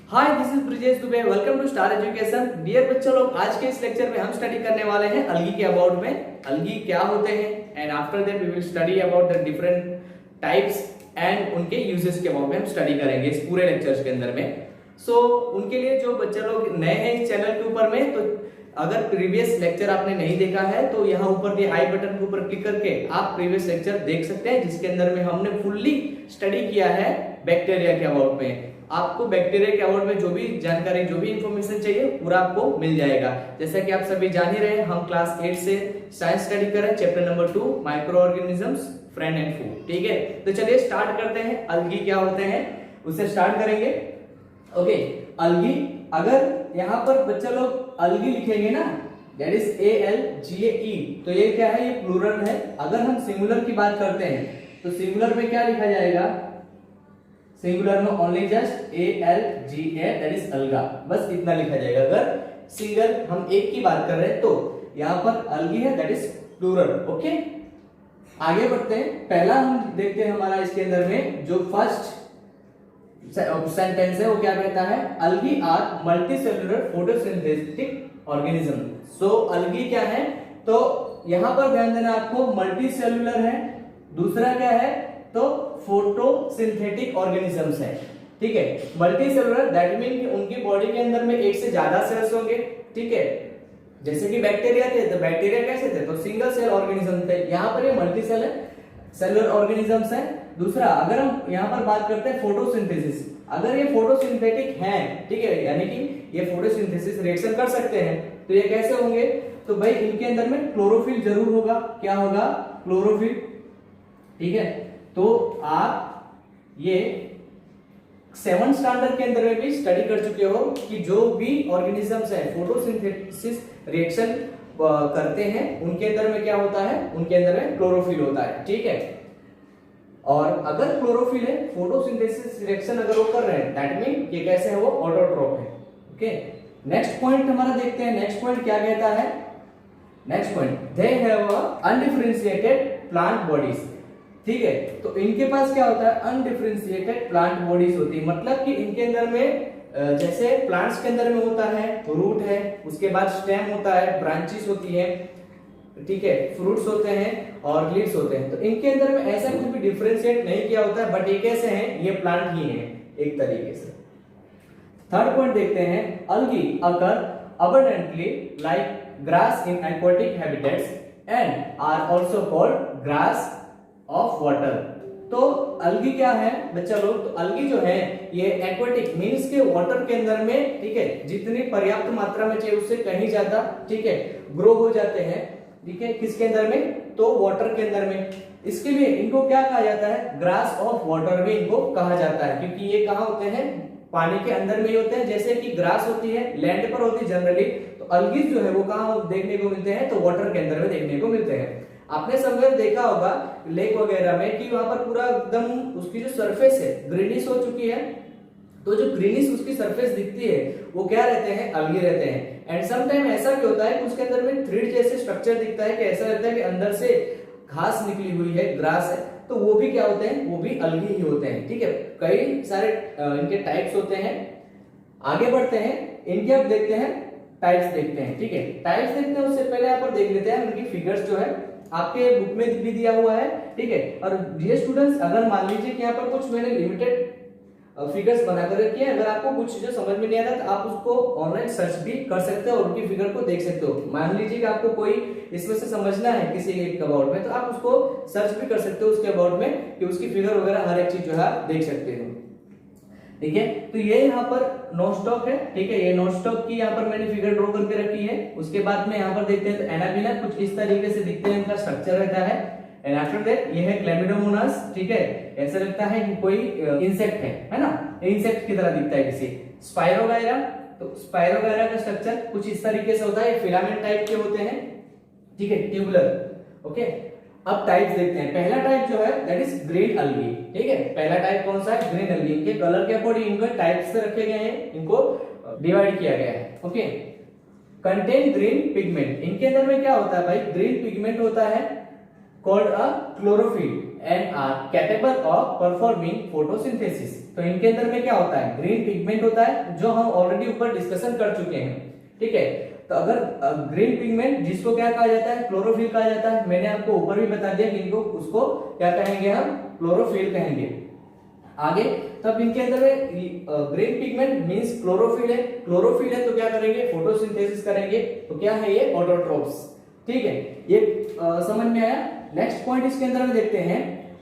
Hi, this is Brijesh Dubey. Welcome to Star Education. Dear बच्चों लोग, आज के इस लेक्चर में हम स्टडी करने वाले हैं अलगी के अबाउट में। अलगी क्या होते हैं and after that we will study about the different types and उनके यूजेस के अबाउट में हम स्टडी करेंगे इस पूरे लेक्चर्स के अंदर में। उनके लिए जो बच्चे लोग नए हैं इस चैनल के ऊपर में, तो अगर प्रीवियस लेक्चर आपने नहीं देखा है तो यहाँ ऊपर के आई बटन के ऊपर क्लिक करके आप प्रीवियस लेक्चर देख सकते हैं, जिसके अंदर में हमने फुल्ली स्टडी किया है बैक्टीरिया के अबाउट में। आपको बैक्टीरिया के अबाउट में जो भी जानकारी, जो भी इंफॉर्मेशन चाहिए पूरा आपको मिल जाएगा। जैसा कि आप सभी जान ही रहे हैं, हम क्लास 8 से साइंस स्टडी कर रहे हैं, chapter number 2 micro organisms, friend and food. ठीक है, तो चलिए स्टार्ट करते हैं। अलगी क्या होते हैं उससे स्टार्ट करेंगे। ओके, अलगी, अगर यहाँ पर बच्चे लोग अलगी लिखेंगे ना, दैट इज ALGAE, तो ये क्या है, ये प्लूरल है। अगर हम सिंगुलर की बात करते हैं तो सिंगुलर में क्या लिखा जाएगा, सिंगुलर में only just ALGA, that is अलगा, बस इतना लिखा जाएगा। अगर सिंगल हम एक की बात कर रहे हैं तो यहाँ पर अलगी है, दैट इज प्लूरल। ओके, आगे बढ़ते हैं। पहला हम देखते हैं हमारा इसके अंदर में जो फर्स्ट सेंटेंस है वो क्या कहता है, अलगी आर मल्टीसेलुलर फोटोसिंथेटिक ऑर्गेनिज्म। सो अलगी क्या है, तो यहां पर ध्यान देना आपको, मल्टीसेलुलर है, दूसरा क्या है तो फोटोसिंथेटिक ऑर्गेनिजम्स है। ठीक है, मल्टीसेलुलर दैट मीन कि उनकी बॉडी के अंदर में एक से ज्यादा सेल्स होंगे। ठीक है, जैसे कि बैक्टीरिया थे तो बैक्टीरिया कैसे थे, तो सिंगल सेल ऑर्गेनिज्म थे। यहाँ पर ये मल्टी सेलुलर ऑर्गेनिजम्स है। दूसरा, अगर हम यहाँ पर बात करते हैं फोटोसिंथेसिस, अगर ये फोटोसिंथेटिक हैं, ठीक है, यानी कि ये फोटोसिंथेसिस रिएक्शन कर सकते हैं, तो ये कैसे होंगे, तो भाई इनके अंदर में क्लोरोफिल जरूर होगा। क्या होगा, क्लोरोफिल। ठीक है, तो आप ये 7th स्टैंडर्ड के अंदर में भी स्टडी कर चुके हो कि जो भी ऑर्गेनिजम्स है फोटोसिंथेसिस रिएक्शन करते हैं, उनके अंदर में क्या होता है, उनके अंदर में क्लोरोफिल होता है। ठीक है, और अगर क्लोरोफिल है, फोटोसिंथेसिस रिएक्शन अगर वो कर रहे हैं, दैट मीन ये कैसे है, वो ऑटोट्रोफ है। ओके, नेक्स्ट पॉइंट हमारा देखते हैं। नेक्स्ट पॉइंट क्या कहता है, next point, they have undifferentiated plant bodies. ठीक है, तो इनके पास क्या होता है, अनडिफरेंशिएटेड प्लांट बॉडीज होती है। मतलब कि इनके अंदर में जैसे प्लांट्स के अंदर में होता है रूट है, उसके बाद स्टेम होता है, ब्रांचेस होती है, ठीक है, फ्रूट्स होते हैं और लीव्स होते हैं। तो इनके अंदर में ऐसा कुछ भी डिफरेंशिएट नहीं किया होता है, बट ये कैसे हैं, ये प्लांट ही है एक तरीके से। थर्ड पॉइंट देखते हैं, अलगी अकर abundantly like grass in aquatic habitats and are also called grass of water। तो अलगी क्या है बच्चा लोग, तो अलगी जो है ये एक्वाटिक मीन्स के वाटर के अंदर में, ठीक है, जितनी पर्याप्त मात्रा में चाहिए उससे कहीं ज्यादा, ठीक है, ग्रो हो जाते हैं। ठीक है, किसके अंदर में, तो वाटर के अंदर में। इसके लिए इनको क्या कहा जाता है, ग्रास ऑफ वाटर भी इनको कहा जाता है, क्योंकि ये कहाँ होते हैं, पानी के अंदर में ही होते हैं। जैसे कि ग्रास होती है लैंड पर होती है जनरली, तो अलगीज जो है वो कहाँ देखने को मिलते हैं, तो वाटर के अंदर में देखने को मिलते हैं। आपने समय देखा होगा लेक वगैरह में कि वहां पर पूरा एकदम उसकी जो सरफेस है ग्रीनिश हो चुकी है, तो जो ग्रीनिश उसकी सरफेस दिखती है वो क्या रहते हैं, अलगी रहते हैं। एंड सम टाइम ऐसा भी होता है कि उसके अंदर में थ्रेड जैसे स्ट्रक्चर दिखता है, कि ऐसा लगता है कि अंदर से घास निकली हुई है, ग्रास है, तो वो भी क्या होते हैं, वो भी अलगी ही होते हैं। ठीक है, कई सारे इनके टाइप्स होते हैं। आगे बढ़ते हैं, इनके अब देखते हैं टाइप्स देखते हैं। ठीक है, टाइप्स देखते हैं उससे पहले यहाँ पर देख लेते हैं उनकी फिगर्स जो है आपके बुक में भी दिया हुआ है। ठीक है, और ये स्टूडेंट्स, अगर मान लीजिए कि यहाँ पर कुछ मैंने लिमिटेड फिगर्स बनाकर रखी है, अगर आपको कुछ चीजें समझ में नहीं आता तो आप उसको ऑनलाइन सर्च भी कर सकते हो और उनकी फिगर को देख सकते हो। मान लीजिए कि आपको कोई इसमें से समझना है किसी एक अबाउट में, तो आप उसको सर्च भी कर सकते हो उसके अबाउट में, कि उसकी फिगर वगैरह हर एक चीज जो है आप देख सकते हो। ठीक है, तो ये यहाँ पर नोस्टॉक है। ठीक है, ये नोस्टॉक की यहाँ पर मैंने फिगर ड्रॉ करके रखी है। उसके बाद में यहाँ पर देखते हैं तो एनाबिना कुछ इस तरीके से दिखते हैं, इनका स्ट्रक्चर रहता है। एंड आफ्टर दैट ये है क्लेमिडोमोनास। ठीक है, ऐसा लगता है कि कोई इंसेक्ट है ना, इंसेक्ट की तरह दिखता है किसी। स्पाइरोगायरा, तो स्पाइरोगायरा का स्ट्रक्चर कुछ इस तरीके से होता है, फिलामेंट टाइप के होते हैं। ठीक है, ट्यूबुलर। ओके, अब टाइप्स देखते हैं। पहला टाइप जो है दैट इज ग्रीन अलगी। ठीक है, पहला टाइप कौन सा है, ग्रीन अलगी। इनके कलर के अकॉर्डिंग इनको टाइप्स से रखे गए हैं, इनको डिवाइड किया गया है। ओके, कंटेन ग्रीन पिगमेंट, इनके अंदर में क्या होता है भाई, ग्रीन पिगमेंट होता है। called a chlorophyll and are capable of performing photosynthesis। तो इनके अंदर में क्या होता है, ग्रीन पिगमेंट होता है, जो हम ऑलरेडी ऊपर डिस्कशन कर चुके हैं, ठीक है। तो अगर ग्रीन पिगमेंट जिसको क्या कहा जाता है, क्लोरोफिल कहा जाता है, मैंने आपको ऊपर भी बता दिया कि इनको उसको क्या कहेंगे, हम क्लोरोफिल कहेंगे। आगे तब इनके अंदर में ग्रीन पिगमेंट मींस क्लोरोफिल है, क्लोरोफिल है तो क्या करेंगे, फोटोसिंथेसिस करेंगे, तो क्या है ये, ऑटोट्रोफ्स, ठीक है। ये समझ में आया। नेक्स्ट पॉइंट इसके अंदर में देखते हैं,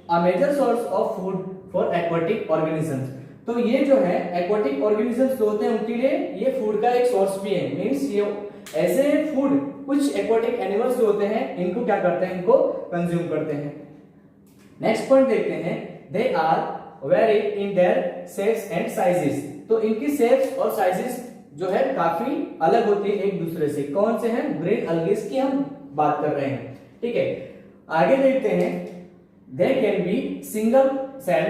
a major source of food for aquatic organisms. तो ये जो है एक्वाटिक ऑर्गेनिजम्स जो होते हैं उनके लिए ये फूड का एक सोर्स भी है, मींस ये ऐसे फूड कुछ एक्वाटिक एनिमल्स जो होते हैं इनको क्या करते हैं, इनको कंज्यूम करते हैं। नेक्स्ट पॉइंट देखते हैं, they are very in their shapes and sizes. तो इनकी शेप्स और साइजेस जो है काफी अलग होती है एक दूसरे से। कौन से हैं, ग्रीन अल्गेस की हम बात कर रहे हैं, ठीक है। आगे देखते हैं, they can be single cell.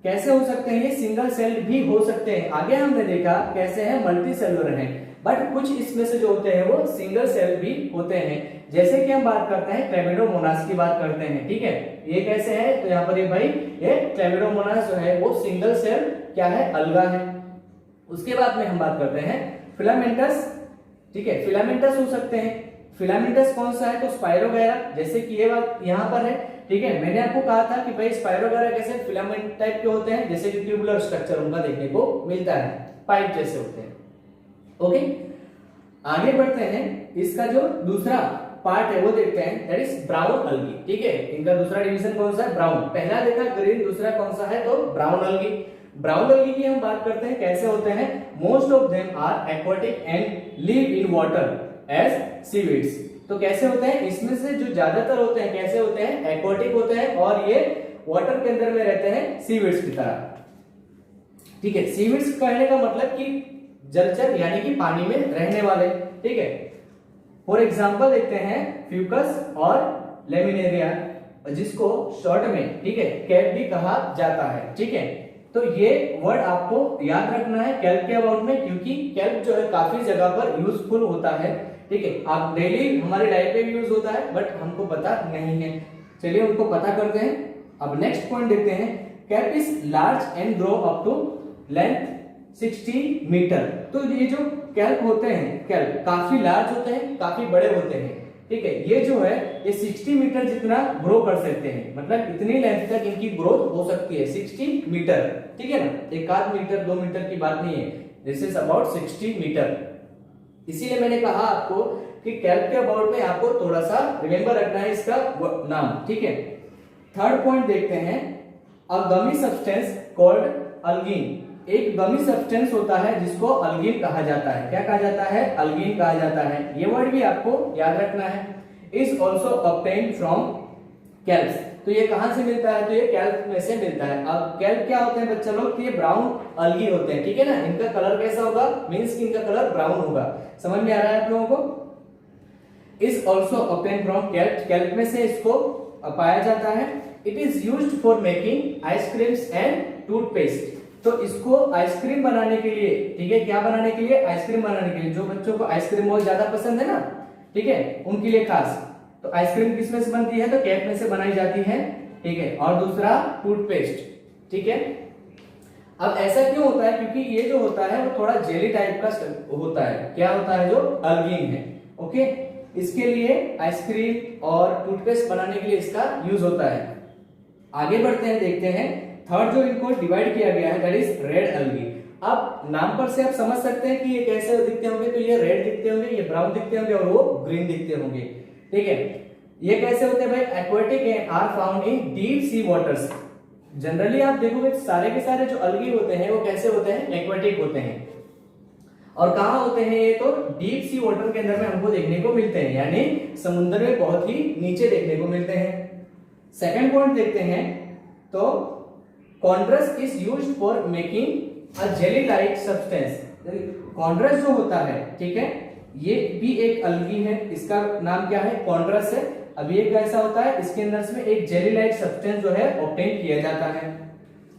कैसे हो सकते हैं, ये सिंगल सेल भी हो सकते हैं। आगे हमने देखा कैसे हैं, मल्टी सेलुलर हैं, बट कुछ इसमें से जो होते हैं वो सिंगल सेल भी होते हैं। जैसे कि हम बात करते हैं क्लेमिडोमोनास की बात करते हैं, ठीक है। ये कैसे है, तो यहाँ पर ये भाई ये क्लेमिडोमोनास जो है वो सिंगल सेल क्या है, अलगा है। उसके बाद में हम बात करते हैं फिलामेंटस, ठीक है। फिलामेंटस हो सकते हैं, फिलामेंटस कौन सा है, तो स्पाइरोगैरा, जैसे कि ये बात यहाँ पर है, ठीक है। मैंने आपको कहा था कि भाई स्पाइरोगैरा कैसे फिलामेंट टाइप के होते हैं, जैसे कि ट्यूबुलर स्ट्रक्चर उनका देखने को मिलता है, पाइप जैसे होते हैं, ओके। आगे बढ़ते हैं, इसका जो दूसरा पार्ट है वो देखते हैं, दैट इज ब्राउन अल्गी, ठीक है। इनका दूसरा डिवीजन कौन सा है, ब्राउन। पहला देखा ग्रीन, दूसरा कौन सा है, तो ब्राउन अल्गी। ब्राउन अल्गी की हम बात करते हैं, कैसे होते हैं, most of them are aquatic and live in water as seaweeds. तो कैसे होते हैं, इसमें से जो ज्यादातर होते हैं कैसे होते हैं, एक्वाटिक होते हैं, और ये वाटर के अंदर में रहते हैं सीवीड्स की तरह, ठीक है। सीवीड्स कहने का मतलब कि जलचर, यानी कि पानी में रहने वाले, ठीक है। फॉर एग्जांपल देखते हैं फ्यूकस और लेमिनेरिया, जिसको शॉर्ट में, ठीक है, कैल्प भी कहा जाता है, ठीक है। तो ये वर्ड आपको याद रखना है कैल्प के अबाउट में, क्योंकि कैल्प जो है काफी जगह पर यूजफुल होता है, ठीक है। आप डेली हमारे लाइफ में भी यूज होता है, बट हमको पता नहीं है। चलिए उनको पता करते हैं। अब नेक्स्ट पॉइंट देखते हैं, kelp is large and grow up to length 60 metre. तो ये जो कैल्प होते हैं, कैल्प काफी लार्ज होते हैं, काफी बड़े होते हैं, ठीक है। ये जो है ये 60 मीटर जितना ग्रो कर सकते हैं, मतलब इतनी लेंथ तक इनकी ग्रोथ हो सकती है, 60 मीटर, ठीक है ना। एक आध मीटर 2 मीटर की बात नहीं है, दिस इज अबाउट 60 मीटर। इसीलिए मैंने कहा आपको कि कैल्प के अबाउट में आपको थोड़ा सा रिमेंबर रखना है इसका नाम, ठीक है। थर्ड पॉइंट देखते हैं, अ गमी सब्सटेंस कॉल्ड अल्गिन। एक गमी सब्सटेंस होता है जिसको अल्गिन कहा जाता है। क्या कहा जाता है, अल्गिन कहा जाता है। ये वर्ड भी आपको याद रखना है। Is also obtained from kelps. तो ये कहां से मिलता है, तो ये कैल्प में से मिलता है। अब कैल्प क्या होते हैं बच्चा लोग, तो ये ब्राउन अल्गी होते हैं, ठीक है ना। इनका कलर कैसा होगा, मींस कि इनका कलर ब्राउन होगा। समझ में आ रहा है आप लोगों को। Is also obtained from kelp, kelp में से इसको पाया जाता है। It is used for making ice creams and toothpaste. तो इसको आइसक्रीम बनाने के लिए, ठीक है, क्या बनाने के लिए, आइसक्रीम बनाने के लिए। जो बच्चों को आइसक्रीम बहुत ज्यादा पसंद है ना, ठीक है, उनके लिए खास। तो आइसक्रीम किसमें से बनती है, तो कैप में से बनाई जाती है, ठीक है। और दूसरा टूथपेस्ट, ठीक है। अब ऐसा क्यों होता है, क्योंकि ये जो होता है वो थोड़ा जेली टाइप का होता है। क्या होता है, जो अल्गिन है, ओके। इसके लिए आइसक्रीम और टूथपेस्ट बनाने के लिए इसका यूज होता है। आगे बढ़ते हैं, देखते हैं थर्ड जो इनको डिवाइड किया गया है, दैट इज रेड अल्गी। अब नाम पर से आप समझ सकते हैं कि ये कैसे दिखते होंगे, तो ये रेड दिखते होंगे, ये ब्राउन दिखते होंगे और वो ग्रीन दिखते होंगे, ठीक है। ये कैसे होते हैं भाई, एक्वेटिक है, are found in deep sea waters. Generally आप देखोगे सारे के सारे जो अल्गी होते हैं वो कैसे होते हैं, एक्वेटिक होते हैं। और कहां होते हैं ये, तो डीप सी वाटर के अंदर में हमको देखने को मिलते हैं, यानी समुद्र में बहुत ही नीचे देखने को मिलते हैं। सेकंड पॉइंट देखते हैं, तो chondrus is used for making a jelly like substance. Chondrus जो होता है, ठीक है, ये भी एक अल्गी है, इसका नाम क्या है, कॉन्ड्रस है। अब ये कैसा होता है, इसके अंदर से एक जेली लाइक सब्सटेंस जो है ऑब्टेन किया जाता है,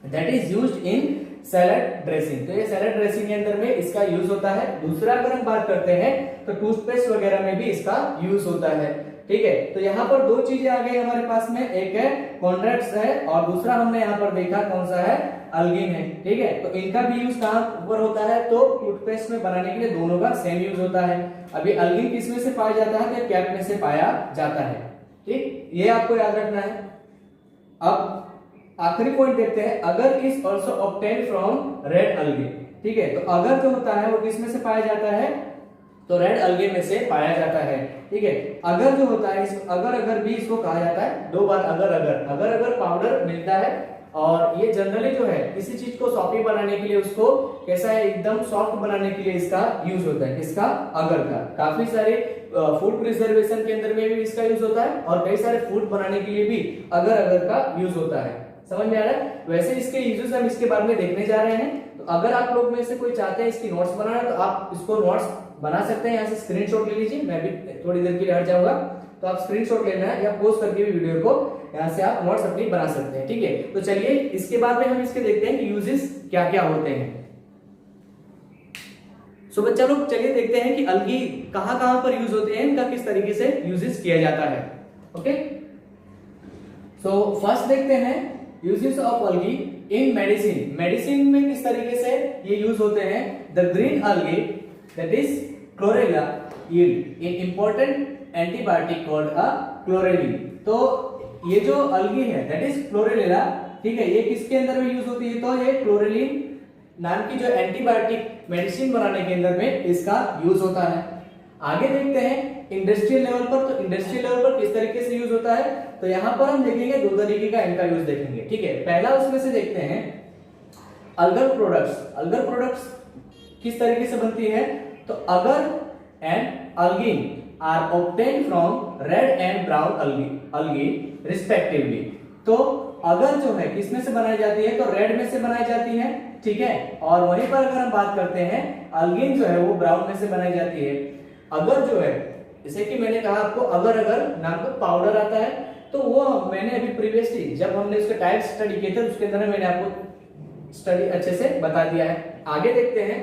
that is used in salad dressing. तो ये सैलड ड्रेसिंग के अंदर में इसका यूज होता है। दूसरा अगर हम बात करते हैं तो टूथपेस्ट वगैरह में भी इसका यूज होता है। ठीक है, तो यहाँ पर दो चीजें आ गई हमारे पास में, एक है कॉन्ट्रैक्ट्स है और दूसरा हमने यहाँ पर देखा कौन सा है, अल्गिन है। ठीक है, तो इनका भी यूज कहाँ पर होता है, तो टूथपेस्ट में बनाने के लिए दोनों का सेम यूज होता है। अभी अल्गिन किस में से पाया जाता है, तो कैप में से पाया जाता है। ठीक, ये आपको याद रखना है। अब आखिरी पॉइंट देखते हैं, अगर is also obtain from red algae. ठीक है, तो अगर जो होता है वो किस में से पाया जाता है, तो रेड अल्गे में से पाया जाता है। ठीक है, अगर जो होता है अगर भी इसको कहा जाता है, दो बार अगर पाउडर मिलता है और ये जनरली जो है किसी चीज को सॉफ्टी बनाने के लिए, उसको कैसा है एकदम सॉफ्ट बनाने के लिए इसका यूज होता है। किसका, अगर का। काफी सारे फूड प्रिजर्वेशन के अंदर में भी इसका यूज होता है और कई सारे फूड बनाने के लिए भी अगर का यूज होता है। समझ में आ रहा है। वैसे इसके यूजेस हम इसके बारे में देखने जा रहे हैं। तो अगर आप लोग में से कोई चाहते हैं इसकी नोट्स बनाना, तो आप इसको नोट्स बना सकते हैं। यहाँ से स्क्रीनशॉट ले लीजिए, मैं भी थोड़ी देर के लिए हट जाऊंगा, तो आप स्क्रीनशॉट लेना है या पोस्ट करके भी वीडियो को यहाँ से आप नोट्स अपनी बना सकते हैं। ठीक है, तो चलिए इसके बाद में हम इसके देखते हैं कि यूजेस क्या क्या होते हैं। सो बच्चा लोग चलिए देखते हैं कि अल्गी कहां कहां पर यूज होते हैं, इनका किस तरीके से यूजेस किया जाता है। ओके, सो फर्स्ट देखते हैं uses of algae in medicine. Medicine में किस तरीके से ये यूज होते हैं। The green algae that is chlorella yield in important antibiotic called a chlorellin. तो ये जो अल्गी है दैट इज क्लोरेला, ठीक है, ये किसके अंदर में यूज होती है, तो ये क्लोरेलिन नाम की जो एंटीबायोटिक मेडिसिन बनाने के अंदर में इसका यूज होता है। आगे देखते हैं इंडस्ट्रियल लेवल पर। तो इंडस्ट्रियल लेवल पर किस तरीके से यूज होता है, तो यहां पर हम देखेंगे दो तरीके का इनका यूज देखेंगे। ठीक है, पहला उसमें से देखते हैं अल्गर प्रोडक्ट्स। अल्गर प्रोडक्ट्स किस तरीके से बनती है, तो agar and algin are obtain from red and brown algae respectively. तो अगर जो है किसमें से बनाई जाती है, तो रेड में से बनाई जाती है। ठीक है, और वहीं पर अगर हम बात करते हैं अल्गिन जो है वो ब्राउन में से बनाई जाती है। अगर जो है जैसे कि मैंने कहा आपको अगर नाम का पाउडर आता है, तो वो मैंने अभी प्रीवियसली जब हमने उसके टाइप स्टडी किए थे उसके अंदर मैंने आपको स्टडी अच्छे से बता दिया है। आगे देखते हैं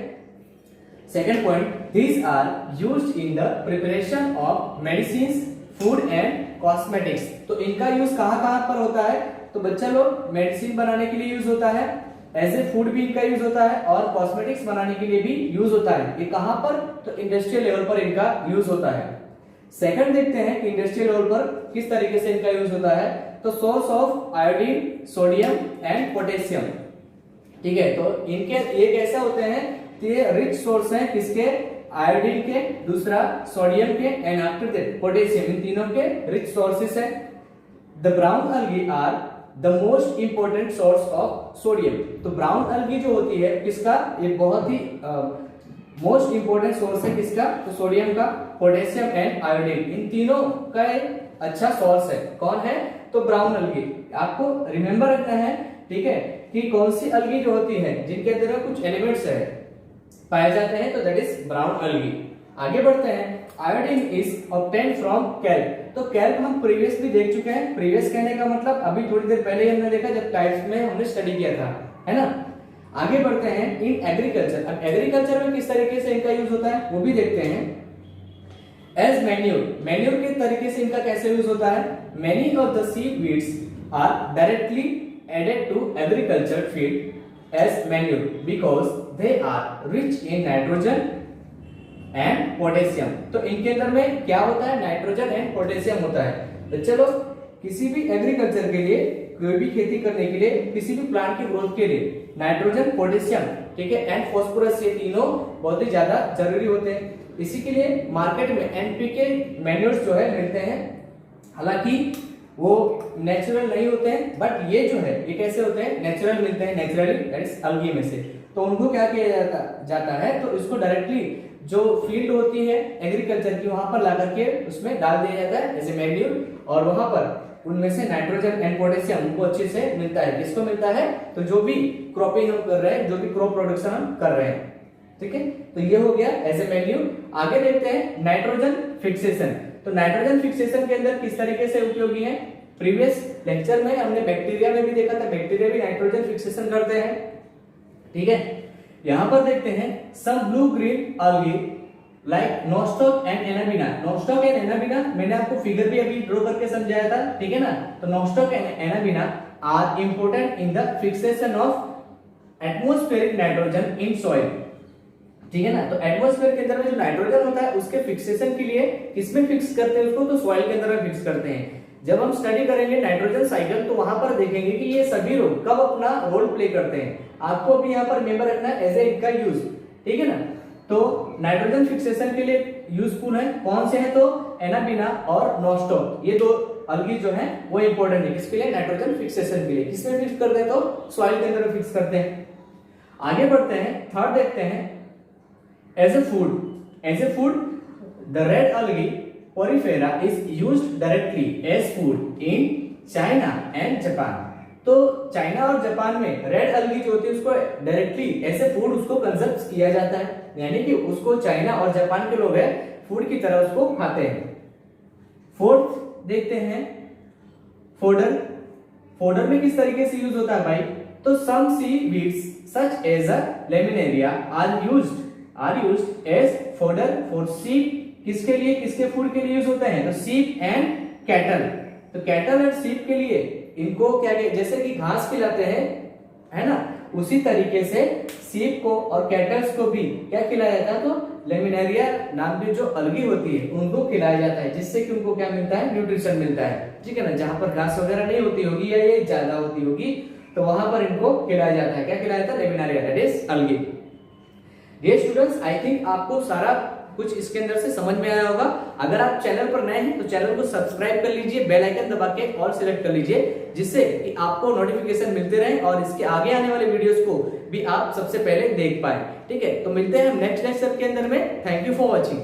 second point, these are used in the preparation of medicine, food and cosmetics. तो इनका यूज कहां कहां पर होता है, तो बच्चा लोग मेडिसिन बनाने के लिए यूज होता है, एज ए फूड भी इनका यूज होता है और कॉस्मेटिक्स बनाने के लिए भी यूज होता है। ये कहां पर, तो इंडस्ट्रियल लेवल पर इनका यूज होता है। सेकंड देखते हैं कि इंडस्ट्रियल लेवल पर किस तरीके से इनका यूज होता है, तो source of iodine, sodium and potassium. ठीक है, तो इनके एक ऐसा होते हैं कि ये रिच सोर्स हैं किसके, आयोडीन के, दूसरा सोडियम के एंड आफ्टर दैट पोटेशियम, इन तीनों के रिच सोर्सेस है। The brown algae are the most important source of sodium. तो ब्राउन अल्गी जो होती है किसका, ये बहुत ही मोस्ट इंपोर्टेंट सोर्स है किसका, तो सोडियम का, पोटेशियम एंड आयोडीन, इन तीनों का एक अच्छा सोर्स है। कौन है, तो ब्राउन अल्गी। आपको रिमेंबर रखना है, ठीक है, कि कौन सी अल्गी जो होती है जिनके अंदर कुछ एलिमेंट्स है पाए जाते हैं, तो दैट इज ब्राउन अल्गी। आगे बढ़ते हैं, iodine is obtained from kelp. तो कैल्प हम प्रीवियसली देख चुके हैं। प्रीवियस कहने का मतलब अभी थोड़ी देर पहले ही हमने देखा जब टाइप्स में हमने स्टडी किया था, है ना। आगे बढ़ते हैं इन एग्रीकल्चर। अब एग्रीकल्चर में किस तरीके से इनका यूज होता है वो भी देखते हैं। एज मैन्यूर, मैन्यूर के तरीके से इनका कैसे यूज होता है, many of the seaweeds are directly added to agriculture feed as manure because they are rich in nitrogen and potassium. तो इनके अंदर में क्या होता है, नाइट्रोजन एंड पोटेशियम होता है। तो चलो किसी भी एग्रीकल्चर के लिए, कोई भी खेती करने के लिए, किसी भी प्लांट की ग्रोथ के लिए नाइट्रोजन, पोटेशियम, ठीक है, एंड फास्फोरस, ये तीनों बहुत ही ज्यादा जरूरी होते हैं। इसी के लिए मार्केट में एनपीके मैन्योर्स जो है मिलते हैं। हालांकि वो नेचुरल नहीं होते हैं, बट ये जो है ये कैसे होते हैं, नेचुरल मिलते हैं, नेचुरली, दैट इज अल्गी में से। तो उनको क्या किया जाता है, तो इसको डायरेक्टली जो फील्ड होती है एग्रीकल्चर की वहां पर ला करके उसमें डाल दिया जाता है एज ए मैन्यूर, और वहां पर उनमें से नाइट्रोजन एंड पोटेशियम उनको अच्छे से मिलता है। किसको मिलता है, तो जो भी क्रॉपिंग हम कर रहे हैं, जो भी क्रॉप प्रोडक्शन हम कर रहे हैं, ठीक है। तो ये हो गया एज ए मैन्यूर। आगे देखते हैं नाइट्रोजन फिक्सेशन। तो नाइट्रोजन फिक्सेशन के अंदर किस तरीके से उपयोगी है, प्रीवियस लेक्चर में हमने बैक्टीरिया में भी देखा था, बैक्टीरिया भी नाइट्रोजन फिक्सेशन करते हैं, ठीक है। यहां पर देखते हैं some blue green algae like Nostoc and Anabaena. Nostoc and Anabaena मैंने आपको फिगर भी अभी ड्रॉ करके समझाया था, ठीक है ना। तो Nostoc and Anabaena are important in the fixation of atmospheric nitrogen in soil, ठीक है ना। तो एटमॉस्फेयर के अंदर में जो नाइट्रोजन होता है उसके फिक्सेशन के लिए किसमें फिक्स करते हैं उसको, तो सॉइल के अंदर में फिक्स करते हैं। जब हम स्टडी करेंगे नाइट्रोजन साइकिल तो वहां पर देखेंगे कि ये सभी लोग कब अपना रोल प्ले करते हैं। आपको अभी यहाँ पर मेंबर रखना है एज ए इनका यूज, ठीक है ना। तो नाइट्रोजन फिक्सेशन के लिए यूजफुल है, कौन से हैं, तो एनाबिना और नोस्टॉक, ये दो अलगी जो है वो इंपॉर्टेंट है किसके लिए, नाइट्रोजन फिक्सेशन के लिए। किसमें फिक्स करते हैं, तो सॉइल के अंदर फिक्स करते हैं। आगे बढ़ते हैं, थर्ड देखते हैं, as a food. As a food the red algae porifera is used directly as food in China and Japan. तो चाइना और जापान में रेड अलगी जो होती है उसको डायरेक्टली ऐसे फूड उसको कंजप्ट किया जाता है, यानी कि उसको चाइना और जापान के लोग है फूड की तरह उसको खाते हैं। फोर्थ देखते हैं, फोडर। फोडर में किस तरीके से यूज होता है भाई, तो some seaweeds such as a laminaria are used as fodder for sheep. किसके लिए, किसके फूड के लिए यूज होते हैं, तो शीप एंड कैटल। तो कैटल एंड शीप के लिए इनको क्या, जैसे कि घास खिलाते हैं, है ना, उसी तरीके से शीप को और कैटल्स को भी क्या खिलाया जाता है, तो लेमिनेरिया नाम की जो अलगी होती है उनको खिलाया जाता है, जिससे कि उनको क्या मिलता है, न्यूट्रिशन मिलता है, ठीक है ना। जहां पर घास वगैरह नहीं होती होगी या ये ज्यादा होती होगी तो वहां पर इनको खिलाया जाता है। क्या खिलाया जाता है, laminaria, that is algae. Dear students, I think आपको सारा कुछ इसके अंदर से समझ में आया होगा। अगर आप चैनल पर नए हैं तो चैनल को सब्सक्राइब कर लीजिए, बेल आइकन दबा के और सिलेक्ट कर लीजिए, जिससे कि आपको नोटिफिकेशन मिलते रहे और इसके आगे आने वाले वीडियोस को भी आप सबसे पहले देख पाए, ठीक है। तो मिलते हैं हम नेक्स्ट लेक्चर के अंदर में। Thank you for watching.